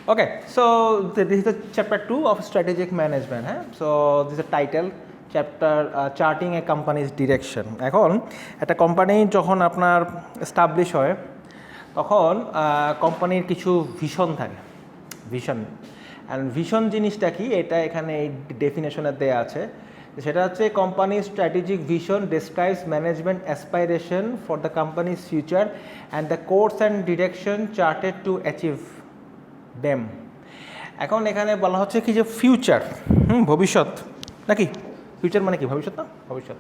Okay, so this is the chapter 2 of strategic management. So this is the title chapter charting a company's direction. এখন একটা company যখন আপনার establish হয় তখন কোম্পানির কিছু ভিশন থাকে, ভিশন অ্যান্ড ভিশন জিনিসটা কি এটা এখানে এই ডেফিনেশনে দেওয়া আছে। সেটা হচ্ছে কোম্পানির strategic vision describes management aspiration for the company's future and the course and direction charted to achieve them. এখন এখানে বলা হচ্ছে কি যে ফিউচার, ভবিষ্যৎ নাকি? ফিউচার মানে কি? ভবিষ্যৎ না? ভবিষ্যৎ।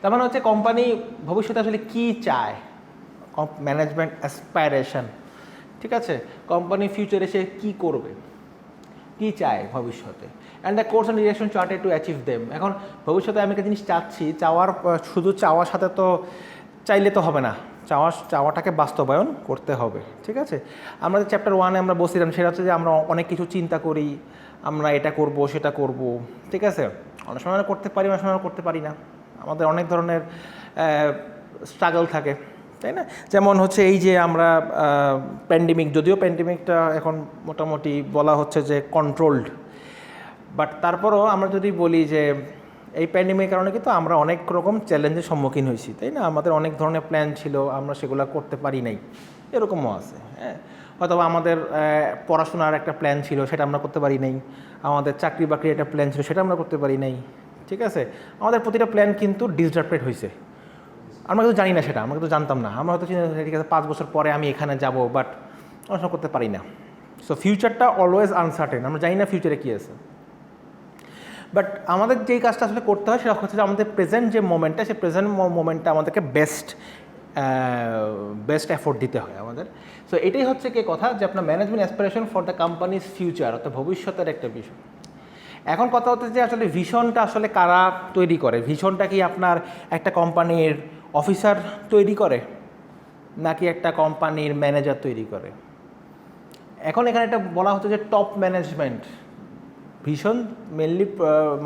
তার মানে হচ্ছে কোম্পানি ভবিষ্যতে আসলে কী চায়, ম্যানেজমেন্ট অ্যাসপাইরেশন, ঠিক আছে? কোম্পানি ফিউচারে সে কী করবে, কী চায় ভবিষ্যতে, and the course and direction charted to achieve them. এখন ভবিষ্যতে আমি একটা জিনিস চাচ্ছি, চাওয়ার শুধু চাওয়ার সাথে তো চাইলে তো হবে না, চাওয়াটাকে বাস্তবায়ন করতে হবে, ঠিক আছে? আমরা চ্যাপ্টার 1-এ আমরা বলছিলাম সেটা হচ্ছে যে আমরা অনেক কিছু চিন্তা করি, আমরা এটা করব সেটা করব, ঠিক আছে? অনেক সময় করতে পারি, অনেক সময় করতে পারি না, আমাদের অনেক ধরনের স্ট্রাগল থাকে, তাই না? যেমন হচ্ছে এই যে আমরা প্যান্ডেমিক, যদিও প্যান্ডেমিকটা এখন মোটামুটি বলা হচ্ছে যে কন্ট্রোলড, বাট তারপরও আমরা যদি বলি যে এই প্যান্ডেমিকের কারণে কিন্তু আমরা অনেক রকম চ্যালেঞ্জের সম্মুখীন হয়েছি, তাই না? আমাদের অনেক ধরনের প্ল্যান ছিল, আমরা সেগুলো করতে পারি নাই, এরকমও আছে। হ্যাঁ, হয়তো আমাদের পড়াশোনার একটা প্ল্যান ছিল, সেটা আমরা করতে পারি নাই। আমাদের চাকরি বাকরির একটা প্ল্যান ছিল, সেটা আমরা করতে পারি নাই, ঠিক আছে? আমাদের প্রতিটা প্ল্যান কিন্তু ডিসরাপ্টেড হয়েছে, আমরা কিন্তু জানি না সেটা, আমরা কিন্তু জানতাম না। আমরা হয়তো ঠিক আছে 5 বছর পরে আমি এখানে যাব, বাট অনেক সময় করতে পারি না। সো ফিউচারটা অলওয়েজ আনসার্টেন, আমরা জানি না ফিউচারে কী আছে। বাট আমাদের যেই কাজটা আসলে করতে হয় সেটা হচ্ছে যে আমাদের প্রেজেন্ট যে মোমেন্টটা, সেই প্রেজেন্ট মোমেন্টটা আমাদেরকে বেস্ট এফোর্ট দিতে হয় আমাদের। সো এটাই হচ্ছে কি কথা যে আপনার management aspiration for the company's future, অর্থাৎ ভবিষ্যতের একটা বিষয়। এখন কথা হচ্ছে যে আসলে ভিশনটা আসলে কারা তৈরি করে? ভিশনটা কি আপনার একটা কোম্পানির অফিসার তৈরি করে, নাকি একটা কোম্পানির ম্যানেজার তৈরি করে? এখন এখানে একটা বলা হচ্ছে যে টপ ম্যানেজমেন্ট ভীষণ মেনলি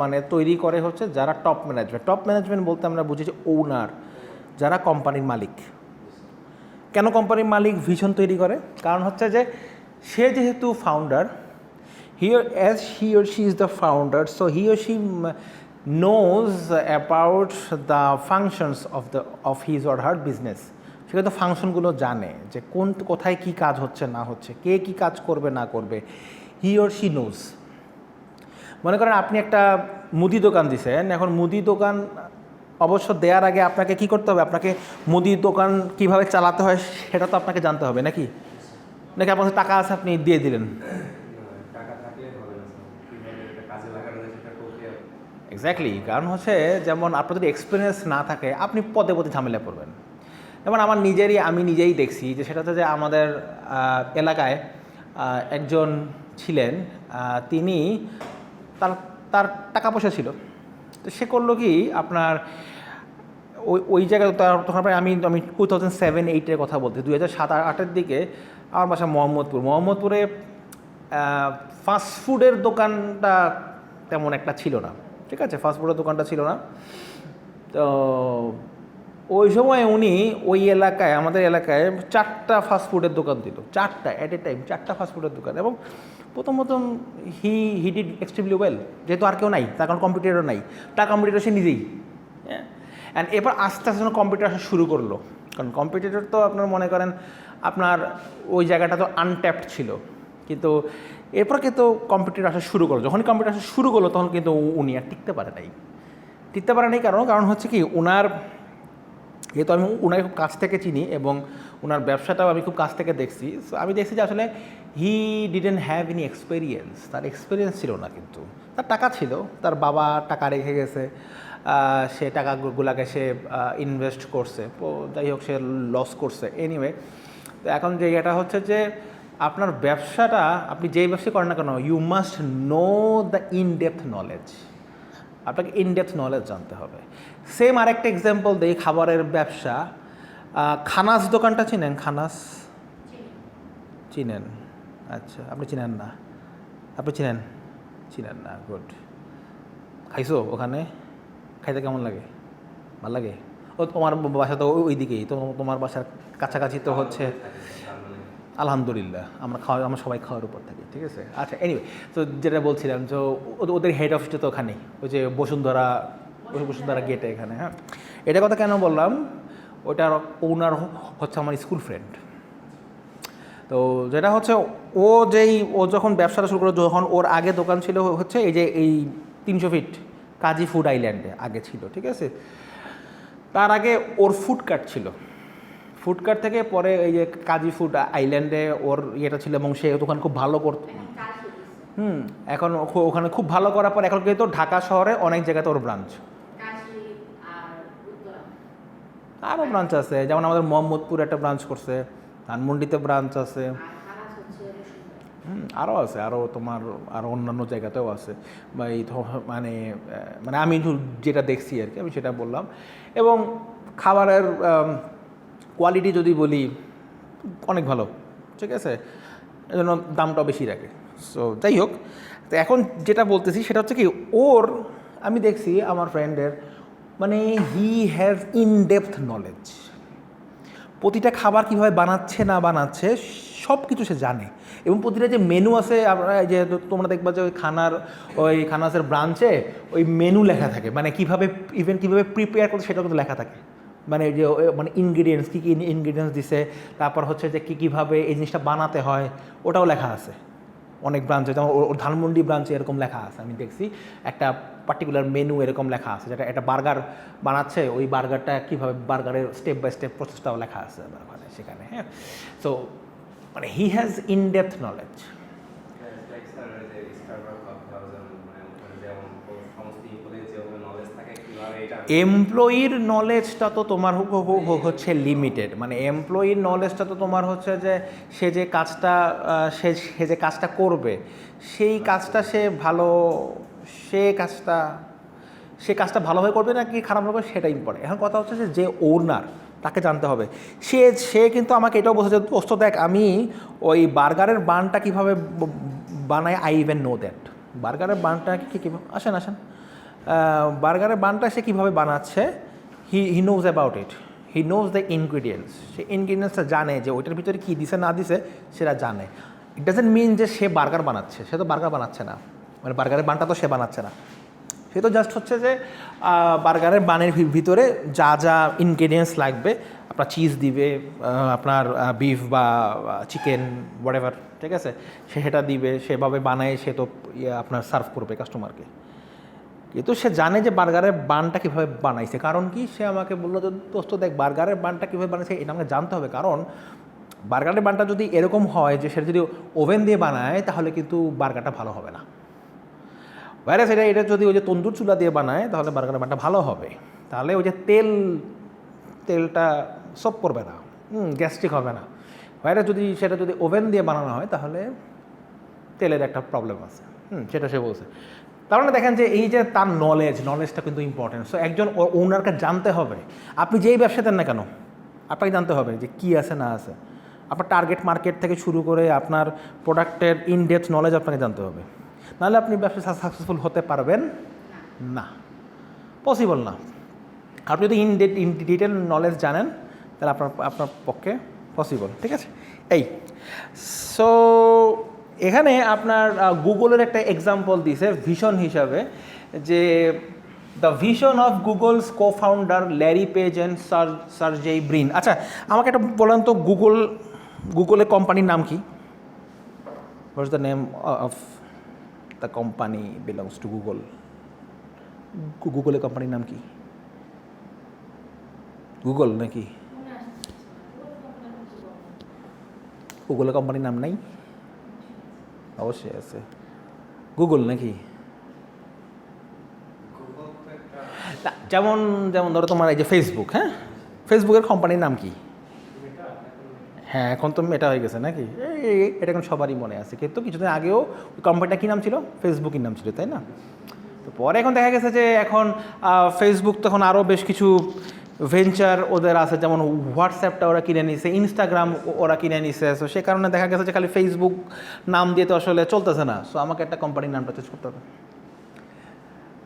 মানে তৈরি করে হচ্ছে যারা টপ ম্যানেজমেন্ট। টপ ম্যানেজমেন্ট বলতে আমরা বুঝি যে ওনার, যারা কোম্পানির মালিক। কেন কোম্পানির মালিক ভীষণ তৈরি করে? কারণ হচ্ছে যে সে যেহেতু founder, as he or she is the founder, so he or she knows about the functions of his or her business. সে কিন্তু ফাংশনগুলো জানে যে কোথায় কী কাজ হচ্ছে না হচ্ছে, কে কী কাজ করবে না করবে, he or she knows. মনে করেন আপনি একটা মুদি দোকান দিছেন, এখন মুদি দোকান অবশ্য দেওয়ার আগে আপনাকে কি করতে হবে? আপনাকে মুদির দোকান কিভাবে চালাতে হয় সেটা তো আপনাকে জানতে হবে, নাকি? নাকি আপনার টাকা আছে আপনি দিয়ে দিলেন? এক্স্যাক্টলি, কারণ হচ্ছে যেমন আপনার যদি এক্সপিরিয়েন্স না থাকে আপনি পদে পদে ঝামেলা পড়বেন। যেমন আমি নিজেই দেখছি যে সেটা হচ্ছে যে আমাদের এলাকায় একজন ছিলেন, তিনি তার টাকা পয়সা ছিল, তো সে করলো কি আপনার ওই জায়গায় তখন আমি 2007-08-এর কথা বলতে, 2007-08-এর দিকে আমার বাসা মোহাম্মদপুরে ফাস্টফুডের দোকানটা তেমন একটা ছিল না, ঠিক আছে? ফাস্টফুডের দোকানটা ছিল না। তো ওই সময় উনি ওই এলাকায়, আমাদের এলাকায় 4টা ফাস্টফুডের দোকান দিল, 4টা অ্যাট এ টাইম, 4টা ফাস্টফুডের দোকান। এবং প্রথম হি ডিড এক্সট্রিমলি ওয়েল, যেহেতু আর কেউ নাই, তার কারণ কম্পিটিটর নাই, তার কম্পিটিটর সে নিজেই। হ্যাঁ, অ্যান্ড এরপর আস্তে আস্তে কম্পিটিটর আসা শুরু করলো, কারণ কম্পিটিটর তো আপনার মনে করেন আপনার ওই জায়গাটা তো আনট্যাপড ছিল, কিন্তু এরপর কিন্তু কম্পিটিটর আসা শুরু করলো। যখনই কম্পিটিটর আসা শুরু করলো তখন কিন্তু উনি আর টিকতে পারে নাই। কারণ হচ্ছে কি ওনার, যেহেতু আমি ওনাকে খুব কাছ থেকে চিনি এবং ওনার ব্যবসাটাও আমি খুব কাছ থেকে দেখছি, সো আমি দেখছি যে আসলে he didn't have any experience. তার এক্সপিরিয়েন্স ছিল না, কিন্তু তার টাকা ছিল, তার বাবা টাকা রেখে গেছে, সে টাকাগুলোকে সে ইনভেস্ট করছে, যাই হোক সে লস করছে। এনিওয়ে, তো এখন যে এটা হচ্ছে যে আপনার ব্যবসাটা আপনি যেই ব্যবসা করেন না কেন, you must know the in depth knowledge, আপনাকে ইনডেপথ নলেজ জানতে হবে। সেম আরেকটা এক্সাম্পল দিই, খাবারের ব্যবসা। খানাস দোকানটা চিনেন? খানাস চিনেন? আচ্ছা, আপনি চিনেন না? আপনি চিনেন না? গুড। খাইছো ওখানে? খাইতে কেমন লাগে? ভালো লাগে? ও তোমার বাসা তো ওই দিকেই, তো তোমার বাসার কাছাকাছি তো হচ্ছে আলহামদুলিল্লাহ আমরা সবাই খাওয়ার উপর থাকি, ঠিক আছে। আচ্ছা, এনিওয়ে, তো যেটা বলছিলাম, তো ওদের হেড অফিসটা তো ওখানেই, ওই যে বসুন্ধরা গেটে এখানে। হ্যাঁ, এটা কথা কেন বললাম, ওটার ওনার হচ্ছে আমার স্কুল ফ্রেন্ড। তো যেটা হচ্ছে ও যখন ব্যবসাটা শুরু করে, যখন ওর আগে দোকান ছিল হচ্ছে এই 300 ফিট কাজী ফুড আইল্যান্ডে আগে ছিল, ঠিক আছে। তার আগে ওর ফুড কার্ট ছিল, ফুড কার্ট থেকে পরে এই যে কাজী ফুড আইল্যান্ডে ওর ইয়েটা ছিল, এবং সে দোকান খুব ভালো করতো। এখন ওখানে খুব ভালো করার পর এখন কিন্তু ঢাকা শহরে অনেক জায়গাতে ওর ব্রাঞ্চ, আরও ব্রাঞ্চ আছে, যেমন আমাদের মোহাম্মদপুর একটা ব্রাঞ্চ করছে, ধানমন্ডিতে ব্রাঞ্চ আছে, আরও আছে, তোমার আরও অন্যান্য জায়গাতেও আছে। বা এই মানে আমি যেটা দেখছি আর কি, আমি সেটা বললাম। এবং খাবারের কোয়ালিটি যদি বলি, অনেক ভালো, ঠিক আছে, এজন্য দামটাও বেশি রাখে। সো যাই হোক, তো এখন যেটা বলতেছি সেটা হচ্ছে কি, আমি দেখছি আমার ফ্রেন্ডের মানে he has in depth knowledge, প্রতিটা খাবার কীভাবে বানাচ্ছে না বানাচ্ছে সব কিছু সে জানে। এবং প্রতিটা যে মেনু আছে, আমরা যে তোমরা দেখবা যে ওই খানাসের ব্রাঞ্চে ওই মেনু লেখা থাকে, মানে কীভাবে কীভাবে প্রিপেয়ার করতে সেটাও কিন্তু লেখা থাকে, মানে যে মানে ইনগ্রিডিয়েন্টস কী ইনগ্রিডিয়েন্টস দিছে, তারপর হচ্ছে যে কীভাবে এই জিনিসটা বানাতে হয় ওটাও লেখা আছে অনেক ব্রাঞ্চে। যেমন ধানমন্ডি ব্রাঞ্চে এরকম লেখা আছে, আমি দেখছি একটা পার্টিকুলার মেনু এরকম লেখা আছে, যেটা একটা বার্গার বানাচ্ছে, ওই বার্গারটা কীভাবে বার্গারের স্টেপ বাই স্টেপ প্রসেসটাও লেখা আছে ওখানে সেখানে। হ্যাঁ, সো মানে he has in depth knowledge. এমপ্লয়ির নলেজটা তো তোমার হচ্ছে লিমিটেড, মানে এমপ্লয়ির নলেজটা তো তোমার হচ্ছে যে সে যে কাজটা করবে সেই কাজটা সে কাজটা ভালোভাবে করবে না কি খারাপ হবে সেটা ইম্পর্টেন্ট। এখন কথা হচ্ছে যে ওনার তাকে জানতে হবে, সে কিন্তু আমাকে এটাও বলছে যে দোস্ত দেখ, আমি ওই বার্গারের বানটা কীভাবে বানাই, আই ইভেন নো দ্যাট বার্গারের বানটা কীভাবে আসেন বার্গারের বানটা সে কীভাবে বানাচ্ছে, he knows about it, he knows the ingredients, সে ইনগ্রিডিয়েন্টসটা জানে যে ওইটার ভিতরে কী দিছে না দিছে সেটা জানে। ইট ডাজেন্ট মিন যে সে বার্গার বানাচ্ছে, সে তো বার্গার বানাচ্ছে না, মানে বার্গারের বানটা তো সে বানাচ্ছে না, সে তো জাস্ট হচ্ছে যে বার্গারের বানের ভিতরে যা যা ইনগ্রিডিয়েন্টস লাগবে, আপনার চিজ দিবে, আপনার বিফ বা চিকেন হোয়াটএভার, ঠিক আছে, সে সেটা দিবে, সেভাবে বানায় সে তো আপনার সার্ভ করবে কাস্টমারকে। কিন্তু সে জানে যে বার্গারের বানটা কীভাবে বানাইছে, কারণ কি সে আমাকে বললো যে দোস্ত দেখ, বার্গারের বানটা কীভাবে বানাইছে এটা আমাকে জানতে হবে, কারণ বার্গারের বানটা যদি এরকম হয় যে সেটা যদি ওভেন দিয়ে বানায় তাহলে কিন্তু বার্গারটা ভালো হবে না, ভাইরাস এটা যদি ওই যে তন্দুর চুলা দিয়ে বানায় তাহলে বার্গারের বানটা ভালো হবে, তাহলে ওই যে তেলটা সব করবে না, গ্যাস্ট্রিক হবে না। ভাইরাস সেটা যদি ওভেন দিয়ে বানানো হয় তাহলে তেলের একটা প্রবলেম আছে, সেটা সে বলছে। তার মানে দেখেন যে এই যে তার নলেজটা কিন্তু ইম্পর্টেন্ট। সো একজন ওনারকে জানতে হবে, আপনি যেই ব্যবসা দেন না কেন আপনাকে জানতে হবে যে কী আছে না আছে, আপনার টার্গেট মার্কেট থেকে শুরু করে আপনার প্রোডাক্টের ইন ডেপথ নলেজ আপনাকে জানতে হবে, নাহলে আপনি ব্যবসা সাকসেসফুল হতে পারবেন না, পসিবল না। আপনি যদি ইন ডিটেল নলেজ জানেন তাহলে আপনার পক্ষে পসিবল, ঠিক আছে। সো এখানে আপনার গুগলের একটা এক্সাম্পল দিছে ভিশন হিসাবে, যে the vision of Google's co founder Larry page and সার্জেই Brin. আচ্ছা, আমাকে একটা বলেন তো, গুগলের কোম্পানির নাম কি? What's the name of the company belongs to Google? গুগলের কোম্পানির নাম কি? গুগল নাকি? গুগলের কোম্পানির নাম নাই? অবশ্যই আছে, গুগল নাকি? যেমন ধরো তোমার এই যে ফেসবুক, হ্যাঁ, ফেসবুকের কোম্পানির নাম কি? হ্যাঁ, এখন তো এটা হয়ে গেছে নাকি, এটা এখন সবারই মনে আছে, কিন্তু কিছুদিন আগেও কোম্পানিটা কী নাম ছিল? ফেসবুকের নাম ছিল, তাই না? তো পরে এখন দেখা গেছে যে এখন ফেসবুক তখন আরও বেশ কিছু ভেঞ্চার ওদের আছে, যেমন হোয়াটসঅ্যাপটা ওরা কিনে নিছে, ইনস্টাগ্রাম ওরা কিনে নিছে। সো সে কারণে দেখা গেছে যে খালি ফেসবুক নাম দিয়ে তো আসলে চলতেছে না, সো আমাকে একটা কোম্পানির নামটা চেঞ্জ করতে হবে।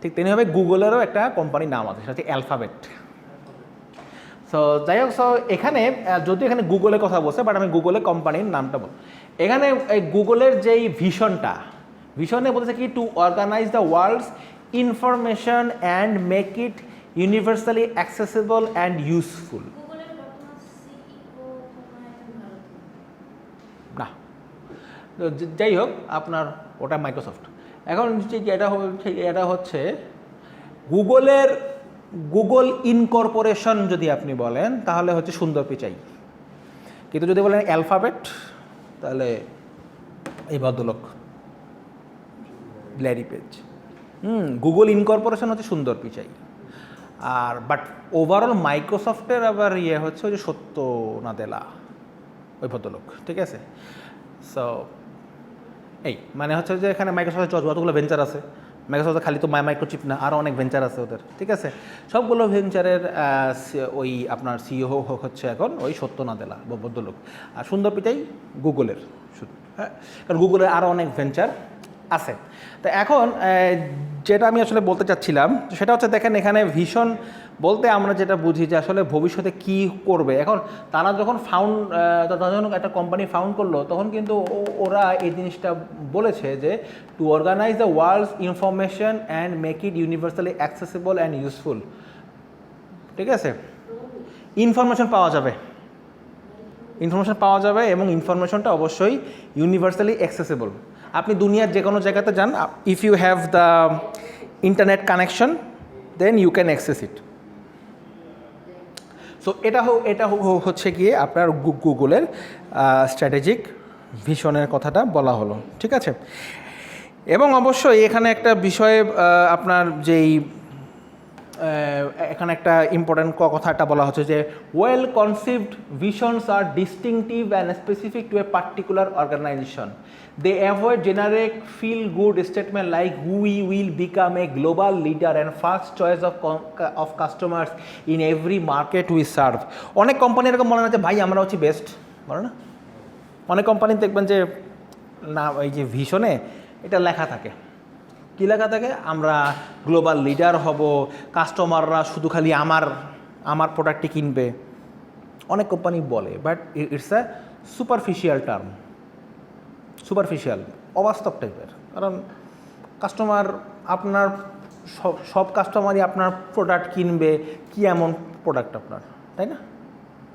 ঠিক তেমনিভাবে গুগলেরও একটা কোম্পানির নাম আছে, সেটা হচ্ছে অ্যালফাবেট। সো যাই হোক, সো এখানে যদিও এখানে গুগলের কথা বলছে, বাট আমি গুগলের কোম্পানির নামটা বল। এখানে এই গুগলের যেই ভিশনে বলতেছে কি, to organize the world's information and make it universally accessible and useful. না, যাই হোক, আপনার ওটা মাইক্রোসফট। এখন এটা হচ্ছে গুগল ইনকর্পোরেশন যদি আপনি বলেন তাহলে হচ্ছে সুন্দর পিচাই, কিন্তু যদি বলেন অ্যালফাবেট তাহলে এই ভদ্রলোক ল্যারি পেজ। গুগল ইনকর্পোরেশন হচ্ছে সুন্দর পিচাই, আর বাট ওভারঅল মাইক্রোসফটের আবার হচ্ছে ওই যে সত্য নাদেলা, ওই ভদ্রলোক, ঠিক আছে। সো এই মানে হচ্ছে যে এখানে মাইক্রোসফটের যতগুলো ভেঞ্চার আছে, মাইক্রোসফটের খালি তো মাইক্রোচিপ না, আরও অনেক ভেঞ্চার আছে ওদের, ঠিক আছে। সবগুলো ভেঞ্চারের ওই আপনার সিইও হচ্ছে এখন ওই সত্য নাদেলা ভদ্রলোক, আর সুন্দর পিচাই গুগলের শুধু, হ্যাঁ, কারণ গুগলের আরও অনেক ভেঞ্চার আছে। তো এখন যেটা আমি আসলে বলতে চাচ্ছিলাম সেটা হচ্ছে, দেখেন এখানে ভিশন বলতে আমরা যেটা বুঝি যে আসলে ভবিষ্যতে কি করবে। এখন তারা যখন একটা কোম্পানি ফাউন্ড করলো, তখন কিন্তু ওরা এই জিনিসটা বলেছে যে to organize the world's information and make it universally accessible and useful, ঠিক আছে। ইনফরমেশন পাওয়া যাবে এবং ইনফরমেশনটা অবশ্যই ইউনিভার্সালি অ্যাক্সেসিবল। আপনি দুনিয়ার যে কোনো জায়গাতে যান, if you have the internet connection then you can access it. So এটা হচ্ছে গিয়ে আপনার গুগলের স্ট্র্যাটেজিক ভিশনের কথাটা বলা হলো, ঠিক আছে। এবং অবশ্যই এখানে একটা বিষয়ে আপনার যেই এখানে একটা ইম্পর্ট্যান্ট কথাটা বলা হচ্ছে যে well conceived visions are distinctive and specific to a particular organization. They avoid generic feel-good statement like we will become a global leader and first choice of customers in every market we serve. অনেক company এরকম বলে না যে ভাই আমরা হচ্ছি best, বলে না। অনেক কোম্পানি দেখবেন যে না, এই যে ভিশনে এটা লেখা থাকে, কী লেখা থাকে, আমরা গ্লোবাল লিডার হব, কাস্টমাররা শুধু খালি আমার প্রোডাক্টটি কিনবে। অনেক কোম্পানি বলে, বাট ইটস আ সুপারফিশিয়াল, অবাস্তব টাইপের। কারণ কাস্টমার আপনার সব কাস্টমারই আপনার প্রোডাক্ট কিনবে, কি এমন প্রোডাক্ট আপনার, তাই না?